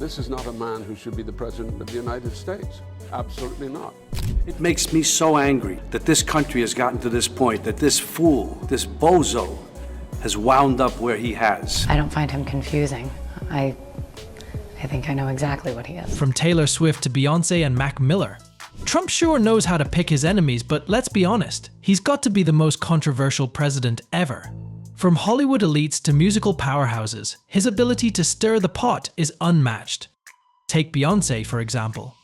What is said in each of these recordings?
This is not a man who should be the President of the United States. Absolutely not. It makes me so angry that this country has gotten to this point, that this fool, this bozo, has wound up where he has. I don't find him confusing. I think I know exactly what he is. From Taylor Swift to Beyoncé and Mac Miller, Trump sure knows how to pick his enemies, but let's be honest, he's got to be the most controversial president ever. From Hollywood elites to musical powerhouses, his ability to stir the pot is unmatched. Take Beyoncé, for example.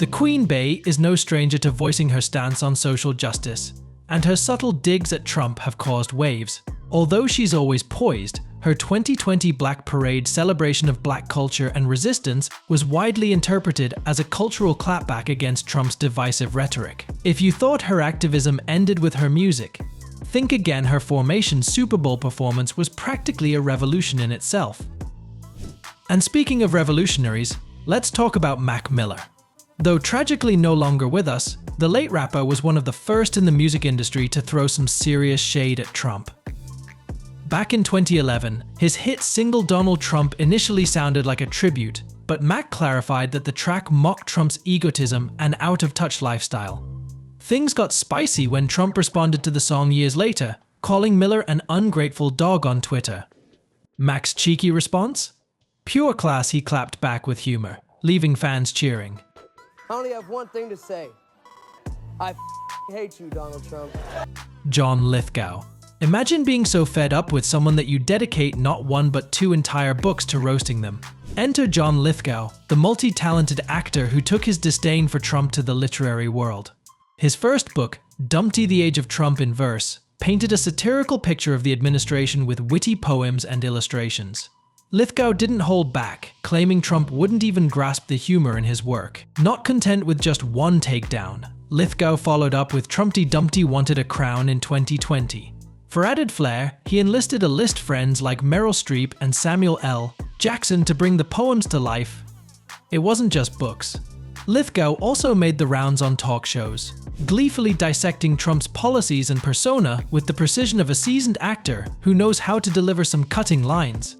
The Queen Bey is no stranger to voicing her stance on social justice, and her subtle digs at Trump have caused waves. Although she's always poised, her 2020 Black Parade celebration of black culture and resistance was widely interpreted as a cultural clapback against Trump's divisive rhetoric. If you thought her activism ended with her music, think again. Her Formation Super Bowl performance was practically a revolution in itself. And speaking of revolutionaries, let's talk about Mac Miller. Though tragically no longer with us, the late rapper was one of the first in the music industry to throw some serious shade at Trump. Back in 2011, his hit single Donald Trump initially sounded like a tribute, but Mac clarified that the track mocked Trump's egotism and out-of-touch lifestyle. Things got spicy when Trump responded to the song years later, calling Miller an ungrateful dog on Twitter. Mac's cheeky response? Pure class, he clapped back with humor, leaving fans cheering. I only have one thing to say. I hate you, Donald Trump. John Lithgow. Imagine being so fed up with someone that you dedicate not one but two entire books to roasting them. Enter John Lithgow, the multi-talented actor who took his disdain for Trump to the literary world. His first book, Dumpty: The Age of Trump in Verse, painted a satirical picture of the administration with witty poems and illustrations. Lithgow didn't hold back, claiming Trump wouldn't even grasp the humor in his work. Not content with just one takedown, Lithgow followed up with Trumpty Dumpty Wanted a Crown in 2020. For added flair, he enlisted a list friends like Meryl Streep and Samuel L. Jackson to bring the poems to life. It wasn't just books. Lithgow also made the rounds on talk shows, gleefully dissecting Trump's policies and persona with the precision of a seasoned actor who knows how to deliver some cutting lines.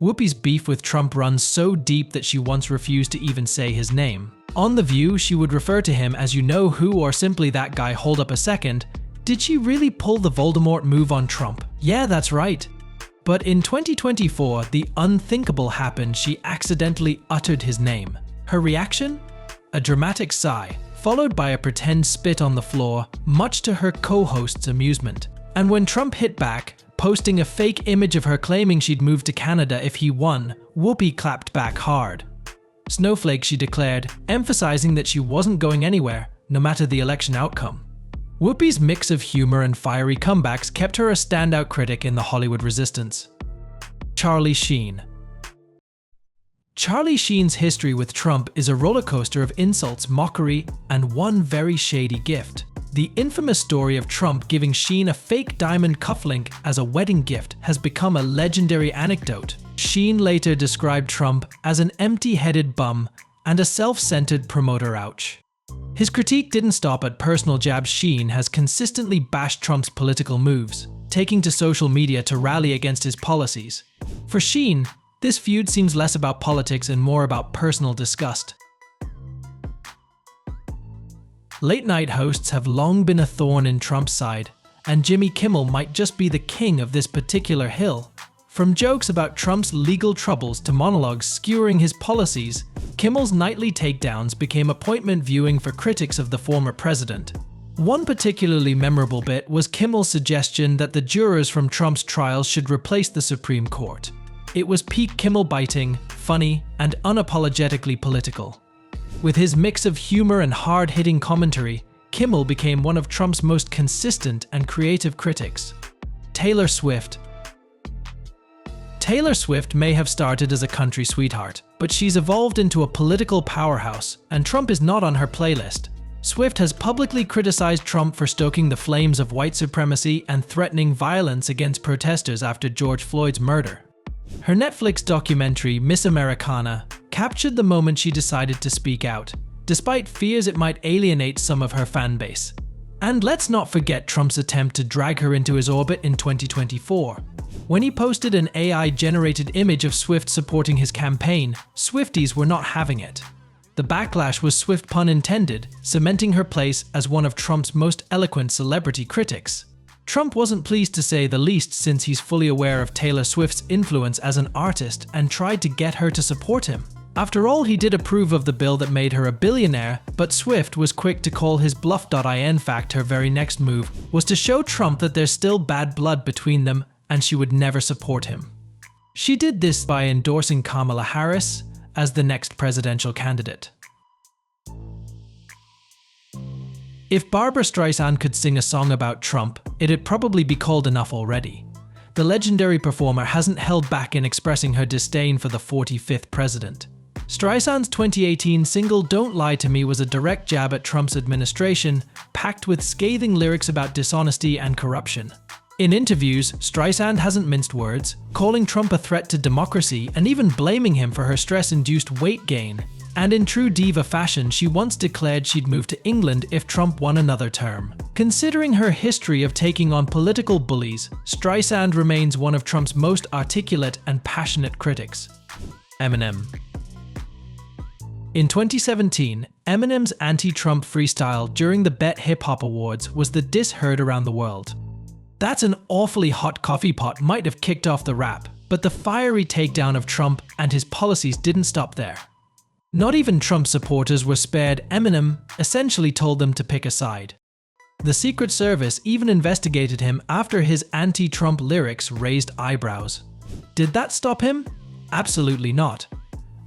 Whoopi's beef with Trump runs so deep that she once refused to even say his name. On The View, she would refer to him as "you know who" or simply "that guy." Hold up a second. Did she really pull the Voldemort move on Trump? Yeah, that's right. But in 2024, the unthinkable happened. She accidentally uttered his name. Her reaction? A dramatic sigh, followed by a pretend spit on the floor, much to her co-host's amusement. And when Trump hit back, posting a fake image of her claiming she'd move to Canada if he won, Whoopi clapped back hard. Snowflake, she declared, emphasizing that she wasn't going anywhere, no matter the election outcome. Whoopi's mix of humor and fiery comebacks kept her a standout critic in the Hollywood resistance. Charlie Sheen. Charlie Sheen's history with Trump is a roller coaster of insults, mockery, and one very shady gift. The infamous story of Trump giving Sheen a fake diamond cufflink as a wedding gift has become a legendary anecdote. Sheen later described Trump as an empty-headed bum and a self-centered promoter ouch. His critique didn't stop at personal jabs. Sheen has consistently bashed Trump's political moves, taking to social media to rally against his policies. For Sheen, this feud seems less about politics and more about personal disgust. Late-night hosts have long been a thorn in Trump's side, and Jimmy Kimmel might just be the king of this particular hill. From jokes about Trump's legal troubles to monologues skewering his policies, Kimmel's nightly takedowns became appointment viewing for critics of the former president. One particularly memorable bit was Kimmel's suggestion that the jurors from Trump's trials should replace the Supreme Court. It was peak Kimmel biting, funny, and unapologetically political. With his mix of humor and hard-hitting commentary, Kimmel became one of Trump's most consistent and creative critics. Taylor Swift. Taylor Swift may have started as a country sweetheart, but she's evolved into a political powerhouse, and Trump is not on her playlist. Swift has publicly criticized Trump for stoking the flames of white supremacy and threatening violence against protesters after George Floyd's murder. Her Netflix documentary, Miss Americana, captured the moment she decided to speak out, despite fears it might alienate some of her fan base. And let's not forget Trump's attempt to drag her into his orbit in 2024. When he posted an AI-generated image of Swift supporting his campaign, Swifties were not having it. The backlash was swift, pun intended, cementing her place as one of Trump's most eloquent celebrity critics. Trump wasn't pleased to say the least, since he's fully aware of Taylor Swift's influence as an artist and tried to get her to support him. After all, he did approve of the bill that made her a billionaire, but Swift was quick to call his bluff. In fact, her very next move was to show Trump that there's still bad blood between them and she would never support him. She did this by endorsing Kamala Harris as the next presidential candidate. If Barbra Streisand could sing a song about Trump, it'd probably be called enough already. The legendary performer hasn't held back in expressing her disdain for the 45th president. Streisand's 2018 single Don't Lie to Me was a direct jab at Trump's administration, packed with scathing lyrics about dishonesty and corruption. In interviews, Streisand hasn't minced words, calling Trump a threat to democracy and even blaming him for her stress-induced weight gain. And in true diva fashion, she once declared she'd move to England if Trump won another term. Considering her history of taking on political bullies, Streisand remains one of Trump's most articulate and passionate critics. Eminem. In 2017, Eminem's anti-Trump freestyle during the Bet Hip Hop Awards was the diss heard around the world. That's an awfully hot coffee pot might have kicked off the rap, but the fiery takedown of Trump and his policies didn't stop there. Not even Trump supporters were spared. Eminem essentially told them to pick a side. The Secret Service even investigated him after his anti-Trump lyrics raised eyebrows. Did that stop him? Absolutely not.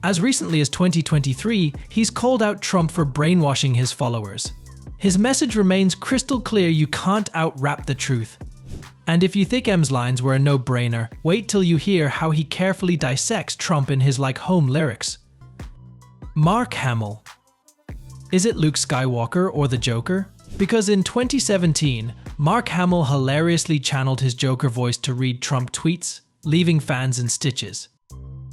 As recently as 2023, he's called out Trump for brainwashing his followers. His message remains crystal clear: you can't out-rap the truth. And if you think M's lines were a no-brainer, wait till you hear how he carefully dissects Trump in his Like Home lyrics. Mark Hamill. Is it Luke Skywalker or the Joker? Because in 2017, Mark Hamill hilariously channeled his Joker voice to read Trump tweets, leaving fans in stitches.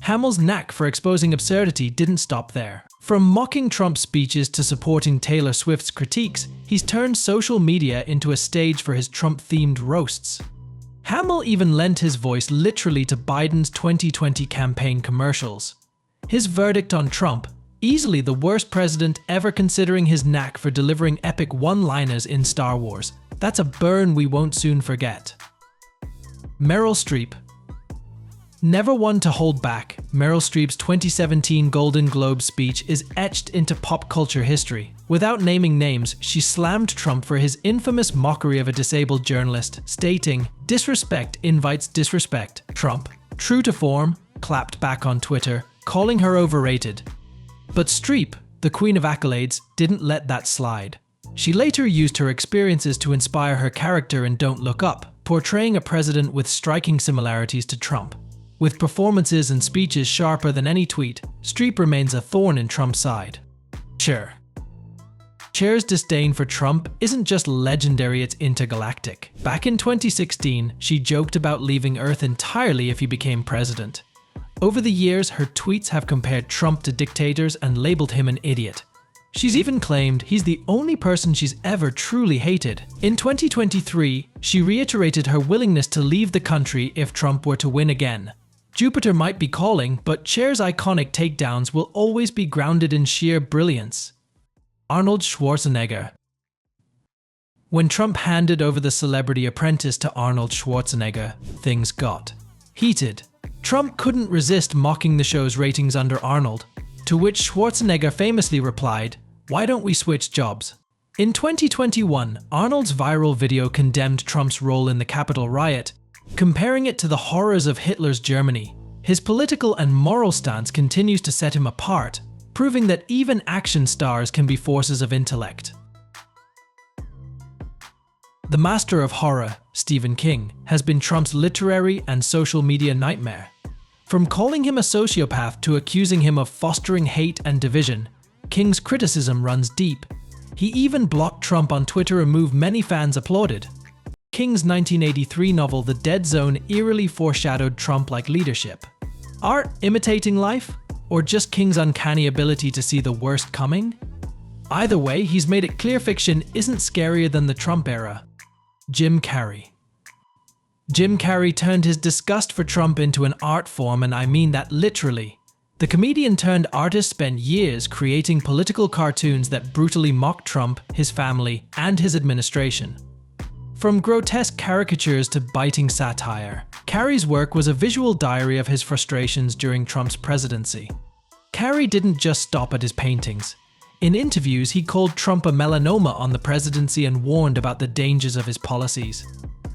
Hamill's knack for exposing absurdity didn't stop there. From mocking Trump's speeches to supporting Taylor Swift's critiques, he's turned social media into a stage for his Trump-themed roasts. Hamill even lent his voice literally to Biden's 2020 campaign commercials. His verdict on Trump: easily the worst president ever, considering his knack for delivering epic one-liners in Star Wars. That's a burn we won't soon forget. Meryl Streep. Never one to hold back, Meryl Streep's 2017 Golden Globe speech is etched into pop culture history. Without naming names, she slammed Trump for his infamous mockery of a disabled journalist, stating, "Disrespect invites disrespect." Trump, true to form, clapped back on Twitter, calling her overrated. But Streep, the queen of accolades, didn't let that slide. She later used her experiences to inspire her character in Don't Look Up, portraying a president with striking similarities to Trump. With performances and speeches sharper than any tweet, Streep remains a thorn in Trump's side. Cher. Cher's disdain for Trump isn't just legendary, it's intergalactic. Back in 2016, she joked about leaving Earth entirely if he became president. Over the years, her tweets have compared Trump to dictators and labeled him an idiot. She's even claimed he's the only person she's ever truly hated. In 2023, she reiterated her willingness to leave the country if Trump were to win again. Jupiter might be calling, but Cher's iconic takedowns will always be grounded in sheer brilliance. Arnold Schwarzenegger. When Trump handed over The Celebrity Apprentice to Arnold Schwarzenegger, things got heated. Trump couldn't resist mocking the show's ratings under Arnold, to which Schwarzenegger famously replied, "Why don't we switch jobs?" In 2021, Arnold's viral video condemned Trump's role in the Capitol riot, comparing it to the horrors of Hitler's Germany. His political and moral stance continues to set him apart, proving that even action stars can be forces of intellect. The master of horror, Stephen King, has been Trump's literary and social media nightmare. From calling him a sociopath to accusing him of fostering hate and division, King's criticism runs deep. He even blocked Trump on Twitter, a move many fans applauded. King's 1983 novel The Dead Zone eerily foreshadowed Trump-like leadership. Art imitating life? Or just King's uncanny ability to see the worst coming? Either way, he's made it clear fiction isn't scarier than the Trump era. Jim Carrey. Jim Carrey turned his disgust for Trump into an art form, and I mean that literally. The comedian turned artist spent years creating political cartoons that brutally mocked Trump, his family, and his administration. From grotesque caricatures to biting satire, Carrey's work was a visual diary of his frustrations during Trump's presidency. Carrey didn't just stop at his paintings. In interviews, he called Trump a melanoma on the presidency and warned about the dangers of his policies.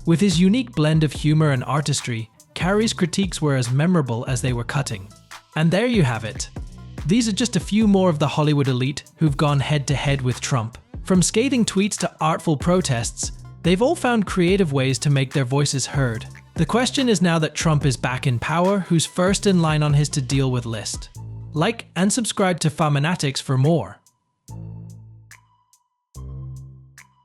With his unique blend of humor and artistry, Carrey's critiques were as memorable as they were cutting. And there you have it. These are just a few more of the Hollywood elite who've gone head-to-head with Trump. From scathing tweets to artful protests, they've all found creative ways to make their voices heard. The question is, now that Trump is back in power, who's first in line on his to deal with list? Like and subscribe to Faminatics for more.